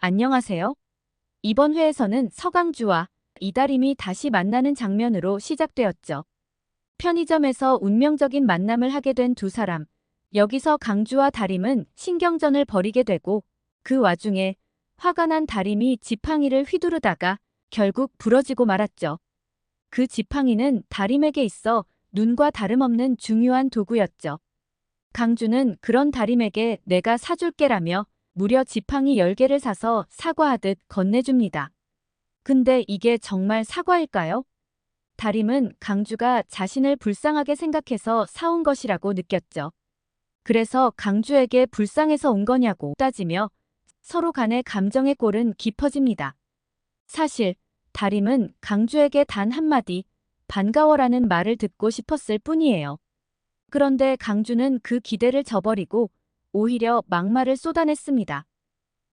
안녕하세요. 이번 회에서는 서강주와 이다림이 다시 만나는 장면으로 시작되었죠. 편의점에서 운명적인 만남을 하게 된 두 사람. 여기서 강주와 다림은 신경전을 벌이게 되고 그 와중에 화가 난 다림이 지팡이를 휘두르다가 결국 부러지고 말았죠. 그 지팡이는 다림에게 있어 눈과 다름없는 중요한 도구였죠. 강주는 그런 다림에게 내가 사줄게라며 무려 지팡이 10개를 사서 사과하듯 건네줍니다. 근데 이게 정말 사과일까요? 다림은 강주가 자신을 불쌍하게 생각해서 사온 것이라고 느꼈죠. 그래서 강주에게 불쌍해서 온 거냐고 따지며 서로 간의 감정의 골은 깊어집니다. 사실 다림은 강주에게 단 한마디 반가워라는 말을 듣고 싶었을 뿐이에요. 그런데 강주는 그 기대를 저버리고 오히려 막말을 쏟아냈습니다.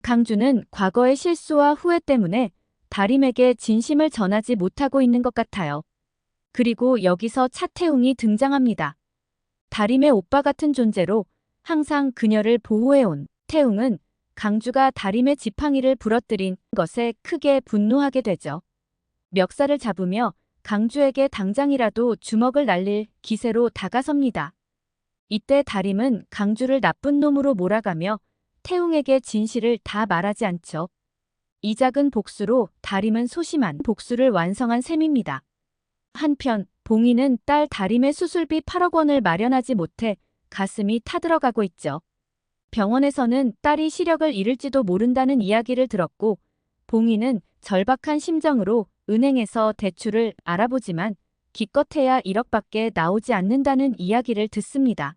강주는 과거의 실수와 후회 때문에 다림에게 진심을 전하지 못하고 있는 것 같아요. 그리고 여기서 차태웅이 등장합니다. 다림의 오빠 같은 존재로 항상 그녀를 보호해온 태웅은 강주가 다림의 지팡이를 부러뜨린 것에 크게 분노하게 되죠. 멱살을 잡으며 강주에게 당장이라도 주먹을 날릴 기세로 다가섭니다. 이때 다림은 강주를 나쁜 놈으로 몰아가며 태웅에게 진실을 다 말하지 않죠. 이 작은 복수로 다림은 소심한 복수를 완성한 셈입니다. 한편 봉인은 딸 다림의 수술비 8억 원을 마련하지 못해 가슴이 타들어가고 있죠. 병원에서는 딸이 시력을 잃을지도 모른다는 이야기를 들었고 봉인은 절박한 심정으로 은행에서 대출을 알아보지만 기껏해야 1억밖에 나오지 않는다는 이야기를 듣습니다.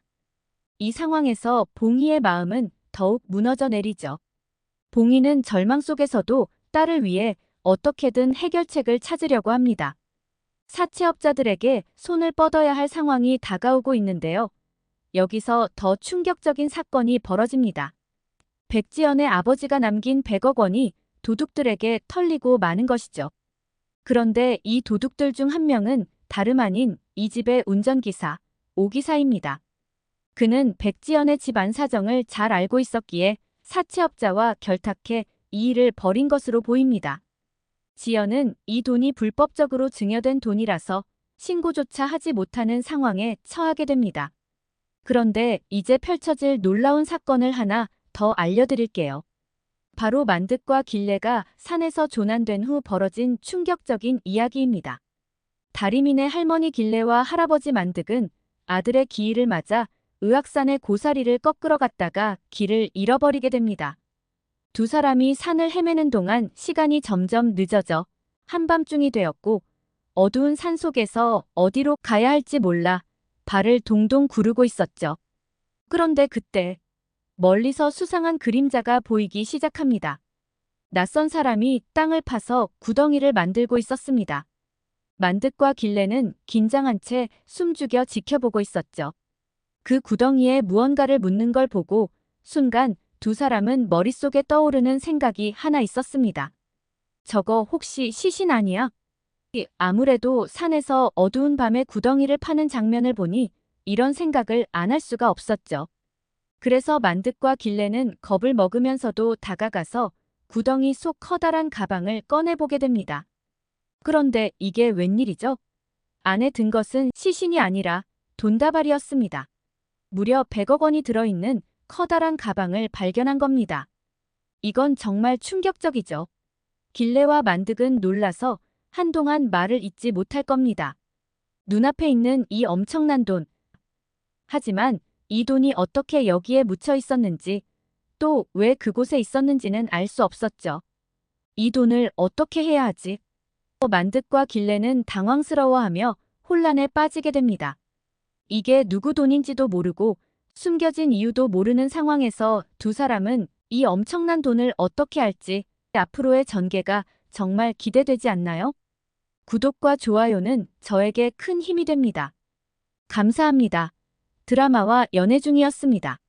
이 상황에서 봉희의 마음은 더욱 무너져 내리죠. 봉희는 절망 속에서도 딸을 위해 어떻게든 해결책을 찾으려고 합니다. 사채업자들에게 손을 뻗어야 할 상황이 다가오고 있는데요. 여기서 더 충격적인 사건이 벌어집니다. 백지연의 아버지가 남긴 100억 원이 도둑들에게 털리고 마는 것이죠. 그런데 이 도둑들 중 한 명은 다름 아닌 이 집의 운전기사, 오기사입니다. 그는 백지연의 집안 사정을 잘 알고 있었기에 사채업자와 결탁해 이 일을 벌인 것으로 보입니다. 지연은 이 돈이 불법적으로 증여된 돈이라서 신고조차 하지 못하는 상황에 처하게 됩니다. 그런데 이제 펼쳐질 놀라운 사건을 하나 더 알려드릴게요. 바로 만득과 길래가 산에서 조난된 후 벌어진 충격적인 이야기입니다. 다리민의 할머니 길래와 할아버지 만득은 아들의 기일을 맞아 의악산의 고사리를 꺾으러 갔다가 길을 잃어버리게 됩니다. 두 사람이 산을 헤매는 동안 시간이 점점 늦어져 한밤중이 되었고 어두운 산 속에서 어디로 가야 할지 몰라 발을 동동 구르고 있었죠. 그런데 그때 멀리서 수상한 그림자가 보이기 시작합니다. 낯선 사람이 땅을 파서 구덩이를 만들고 있었습니다. 만득과 길래는 긴장한 채 숨죽여 지켜보고 있었죠. 그 구덩이에 무언가를 묻는 걸 보고 순간 두 사람은 머릿속에 떠오르는 생각이 하나 있었습니다. 저거 혹시 시신 아니야? 아무래도 산에서 어두운 밤에 구덩이를 파는 장면을 보니 이런 생각을 안 할 수가 없었죠. 그래서 만득과 길래는 겁을 먹으면서도 다가가서 구덩이 속 커다란 가방을 꺼내보게 됩니다. 그런데 이게 웬일이죠? 안에 든 것은 시신이 아니라 돈다발이었습니다. 무려 100억 원이 들어있는 커다란 가방을 발견한 겁니다. 이건 정말 충격적이죠. 길래와 만득은 놀라서 한동안 말을 잇지 못할 겁니다. 눈앞에 있는 이 엄청난 돈. 하지만 이 돈이 어떻게 여기에 묻혀 있었는지, 또 왜 그곳에 있었는지는 알 수 없었죠. 이 돈을 어떻게 해야 하지? 만득과 길래는 당황스러워하며 혼란에 빠지게 됩니다. 이게 누구 돈인지도 모르고 숨겨진 이유도 모르는 상황에서 두 사람은 이 엄청난 돈을 어떻게 할지 앞으로의 전개가 정말 기대되지 않나요? 구독과 좋아요는 저에게 큰 힘이 됩니다. 감사합니다. 드라마와 연애 중이었습니다.